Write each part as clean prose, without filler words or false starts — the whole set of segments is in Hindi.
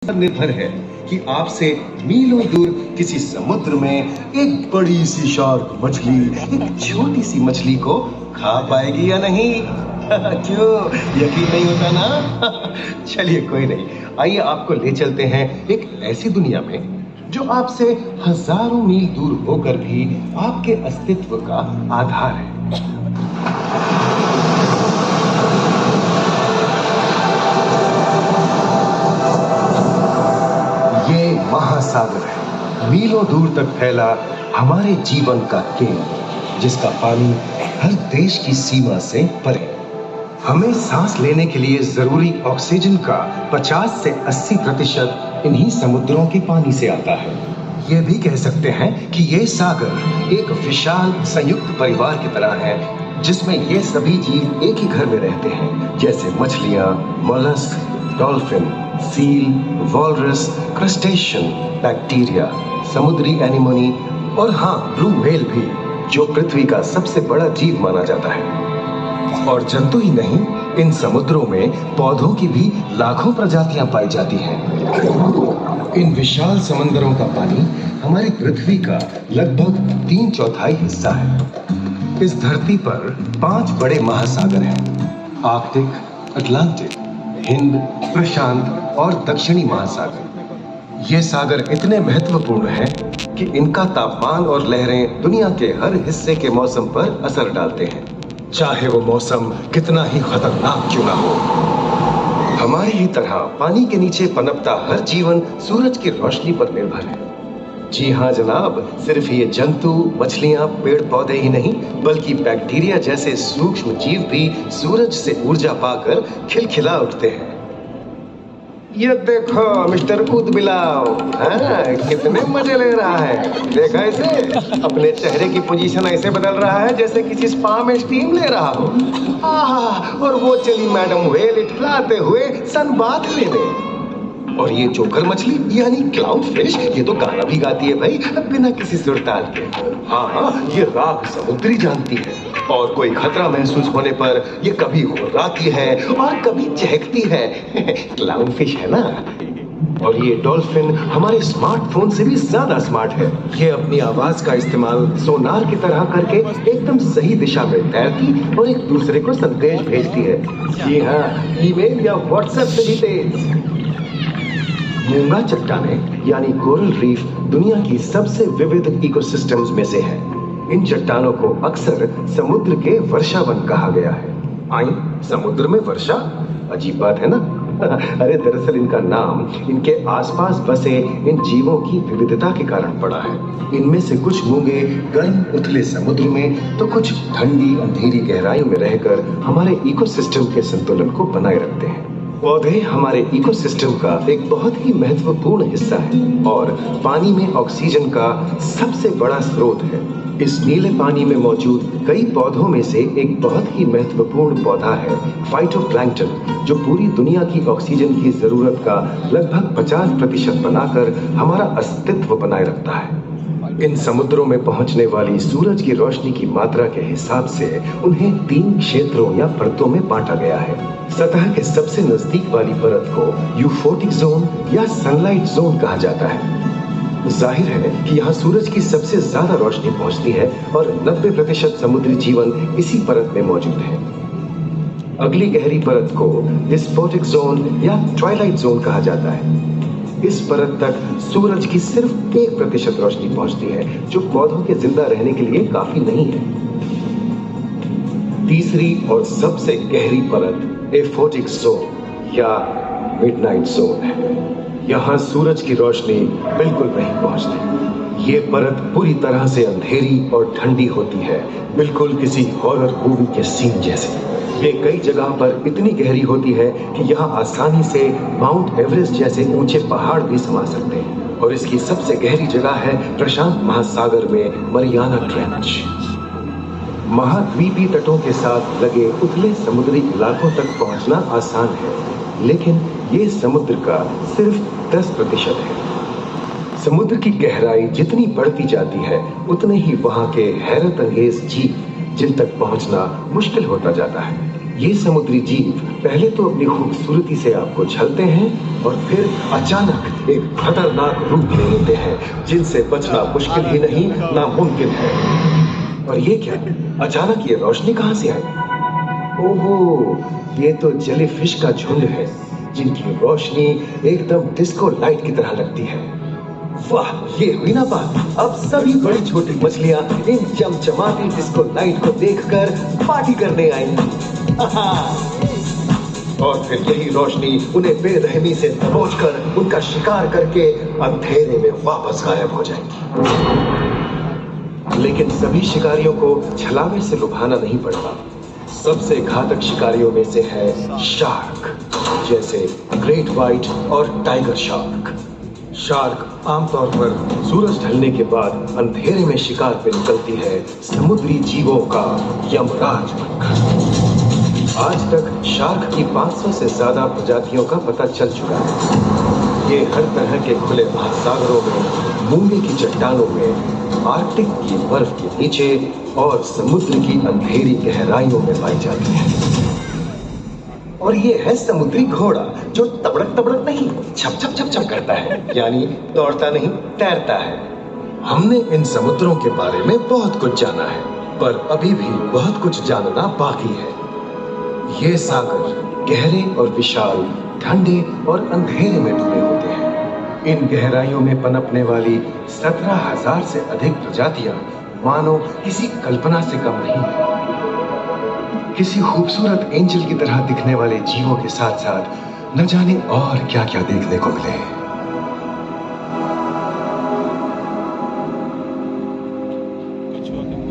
पर निर्भर है कि आपसे मीलों दूर किसी समुद्र में एक बड़ी सी शार्क मछली एक छोटी सी मछली को खा पाएगी या नहीं। क्यों यकीन नहीं होता ना? चलिए कोई नहीं, आइए आपको ले चलते हैं एक ऐसी दुनिया में जो आपसे हजारों मील दूर होकर भी आपके अस्तित्व का आधार है। ये महासागर है, मीलों दूर तक फैला हमारे जीवन का केंद्र, जिसका पानी हर देश की सीमा से परे। हमें सांस लेने के लिए जरूरी ऑक्सीजन का 50 से 80% इन्हीं समुद्रों के पानी से आता है। ये भी कह सकते हैं कि ये सागर एक विशाल संयुक्त परिवार की तरह है, जिसमें ये सभी जीव एक ही घर में रहते हैं, जैसे मछलियां, mollusc, dolphin, seal, walrus, crustacean, bacteria, समुद्री एनीमोनी और हाँ, ब्लू व्हेल भी, जो पृथ्वी का सबसे बड़ा जीव माना जाता है। और जंतु ही नहीं, इन समुद्रों में पौधों की भी लाखों प्रजातियां पाई जाती हैं। इन विशाल समंदरों का पानी हमारी पृथ्वी का लगभग 3/4 हिस्सा है। इस धरती पर 5 बड़े महासागर हैं: आर्कटिक, अटलांटिक, हिंद, प्रशांत और दक्षिणी महासागर। ये सागर इतने महत्वपूर्ण हैं कि इनका तापमान और लहरें दुनिया के हर हिस्से के मौसम पर असर डालते हैं, चाहे वो मौसम कितना ही खतरनाक क्यों ना हो। हमारी ही तरह पानी के नीचे पनपता हर जीवन सूरज की रोशनी पर निर्भर है। जी हाँ जनाब, सिर्फ ये जंतु, मछलियां, पेड़ पौधे ही नहीं, बल्कि बैक्टीरिया जैसे सूक्ष्म जीव भी सूरज से ऊर्जा पाकर खिलखिला उठते हैं। ये देखो मिस्टर ऊदबिलाव, कितने मजे ले रहा है। देखा इसे, अपने चेहरे की पोजीशन ऐसे बदल रहा है जैसे किसी स्पा में स्टीम ले रहा हो। और वो चली मैडम व्हेल इठलाते हुए सनबाथ लेने। और ये जोकर मछली यानी क्लाउन फिश, ये तो गाना भी गाती है भाई, बिना किसी सुरताल के। हाँ, ये राख समुद्री जानती है और कोई खतरा महसूस होने पर ये कभी गुर्राती है और कभी चहकती है। क्लाउन फिश है ना। और ये डॉल्फिन हमारे स्मार्टफोन से भी ज्यादा स्मार्ट है। ये अपनी आवाज का इस्तेमाल सोनार की तरह करके एकदम सही दिशा में तैरती और एक दूसरे को संदेश भेजती है। जी हाँ, ईमेल या व्हाट्सएप से भी तेज। मूंगा चट्टाने यानी कोरल रीफ दुनिया की सबसे विविध इकोसिस्टम्स में से है। इन चट्टानों को अक्सर समुद्र के वर्षावन कहा गया है। आई, समुद्र में वर्षा, अजीब बात है ना। अरे दरअसल इनका नाम इनके आसपास बसे इन जीवों की विविधता के कारण पड़ा है। इनमें से कुछ मूंगे गर्म उथले समुद्र में, तो कुछ ठंडी अंधेरी गहराइयों में रहकर हमारे इकोसिस्टम के संतुलन को बनाए रखते हैं। पौधे हमारे इकोसिस्टम का एक बहुत ही महत्वपूर्ण हिस्सा है और पानी में ऑक्सीजन का सबसे बड़ा स्रोत है। इस नीले पानी में मौजूद कई पौधों में से एक बहुत ही महत्वपूर्ण पौधा है फाइटोप्लैंक्टन, जो पूरी दुनिया की ऑक्सीजन की जरूरत का लगभग 50% बनाकर हमारा अस्तित्व बनाए रखता है। इन समुद्रों में पहुंचने वाली सूरज की रोशनी की मात्रा के हिसाब से उन्हें 3 क्षेत्रों या परतों में बांटा गया है। सतह के सबसे नजदीक वाली परत को यूफोटिक जोन या सनलाइट जोन कहा जाता है। जाहिर है कि यहाँ सूरज की सबसे ज्यादा रोशनी पहुंचती है और 90% समुद्री जीवन इसी परत में मौजूद है। अगली गहरी परत को डिस्पोटिक जोन या ट्वाइलाइट जोन कहा जाता है। इस परत तक सूरज की सिर्फ 1% रोशनी पहुंचती है, जो पौधों के जिंदा रहने के लिए काफी नहीं है। तीसरी और सबसे गहरी परत एफोटिक जोन या मिडनाइट जोन है। यहाँ सूरज की रोशनी बिल्कुल नहीं पहुंचती। ये परत पूरी तरह से अंधेरी और ठंडी होती है, बिल्कुल किसी हॉरर मूवी के सीन जैसे। ये कई जगह पर इतनी गहरी होती है कि यहाँ आसानी से माउंट एवरेस्ट जैसे ऊंचे पहाड़ भी समा सकते हैं। और इसकी सबसे गहरी जगह है प्रशांत महासागर में मरियाना ट्रेंच। महाद्वीपीय तटों के साथ लगे उथले समुद्री इलाकों तक पहुंचना आसान है, लेकिन ये समुद्र का सिर्फ 10% है। समुद्र की गहराई जितनी बढ़ती जाती है, उतने ही वहां के हैरत अंगेज जीव जिन तक पहुंचना मुश्किल होता जाता है। ये समुद्री जीव पहले तो अपनी खूबसूरती से आपको छलते हैं और फिर अचानक एक खतरनाक रूप ले लेते हैं जिनसे बचना मुश्किल ही नहीं नामुमकिन है। और ये क्या, अचानक ये रोशनी कहां से आई? ओहो, ये तो जेलीफिश का झुंड है जिनकी रोशनी एकदम डिस्को लाइट की तरह लगती है। वाह, ये हुई ना बात। अब सभी बड़ी छोटी मछलियां इन चमचमाती डिस्को लाइट को देखकर पार्टी करने आएंगी। और फिर यही रोशनी उन्हें बेरहमी से दबोचकर उनका शिकार करके अंधेरे में वापस गायब हो जाएगी। लेकिन सभी शिकारियों को छलावे से लुभाना नहीं पड़ता। सबसे घातक शिकारियों में से है शार्क, जैसे ग्रेट व्हाइट और टाइगर शार्क। शार्क आमतौर पर सूरज ढलने के बाद अंधेरे में शिकार पे निकलती है, समुद्री जीवों का यमराज बनकर। आज तक शार्क की 500 से ज्यादा प्रजातियों का पता चल चुका है। ये हर तरह के खुले महासागरों में, मूंगे की चट्टानों में, आर्कटिक की बर्फ के नीचे और समुद्र की अंधेरी गहराइयों में पाई जाती है। और ये है समुद्री घोड़ा, जो तबड़क तबड़क नहीं, छप छप छप छप करता है, यानी दौड़ता नहीं, तैरता है। हमने इन समुद्रों के बारे में बहुत कुछ जाना है, पर अभी भी बहुत कुछ जानना बाकी है। ये सागर गहरे और विशाल, ठंडे और अंधेरे में डूबे होते हैं। इन गहराइयों में पनपने वाली 17,000 से अधिक प्रजातियां मानो किसी कल्पना से कम नहीं है। किसी खूबसूरत एंजल की तरह दिखने वाले जीवों के साथ साथ न जाने और क्या क्या देखने को मिले।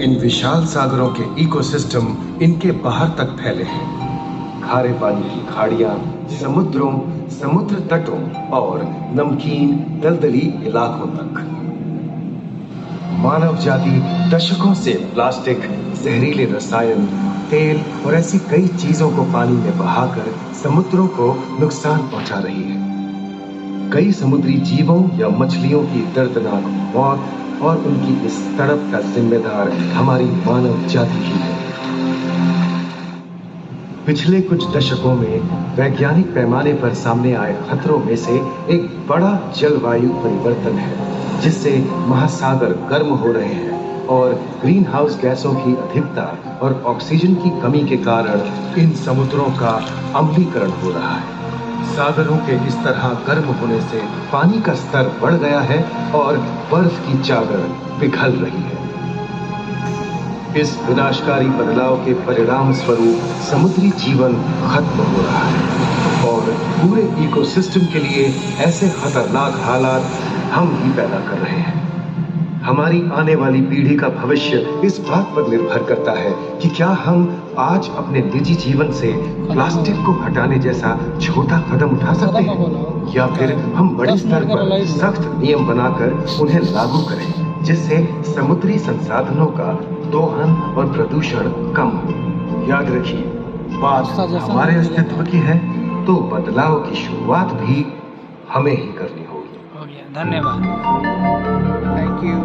इन विशाल सागरों के इकोसिस्टम इनके बाहर तक फैले हैं। खारे पानी की खाड़ियां, समुद्रों, समुद्र तटों और नमकीन दलदली इलाकों तक। मानव जाति दशकों से प्लास्टिक, जहरीले रसायन, तेल और ऐसी कई चीजों को पानी में बहाकर समुद्रों को नुकसान पहुंचा रही है। कई समुद्री जीवों या मछलियों की दर्दनाक मौत और उनकी इस तड़प का जिम्मेदार हमारी मानव जाति ही है। पिछले कुछ दशकों में वैज्ञानिक पैमाने पर सामने आए खतरों में से एक बड़ा जलवायु परिवर्तन है, जिससे महासागर गर्म हो रहे हैं और ग्रीन हाउस गैसों की अधिकता और ऑक्सीजन की कमी के कारण इन समुद्रों का अम्लीकरण हो रहा है। सागरों के इस तरह गर्म होने से पानी का स्तर बढ़ गया है और बर्फ की चादर पिघल रही है। इस विनाशकारी बदलाव के परिणाम स्वरूप समुद्री जीवन खत्म हो रहा है और पूरे इकोसिस्टम के लिए ऐसे खतरनाक हालात हम ही पैदा कर रहे हैं। हमारी आने वाली पीढ़ी का भविष्य इस बात पर निर्भर करता है कि क्या हम आज अपने निजी जीवन से प्लास्टिक को हटाने जैसा छोटा कदम उठा सकते हैं, या फिर हम बड़े स्तर पर सख्त नियम बनाकर उन्हें लागू करें, जिससे समुद्री संसाधनों का दोहन और प्रदूषण कम हो। याद रखिए, बात हमारे अस्तित्व की है, तो बदलाव की शुरुआत भी हमें ही करनी होगी। हो गया, धन्यवाद, थैंक यू।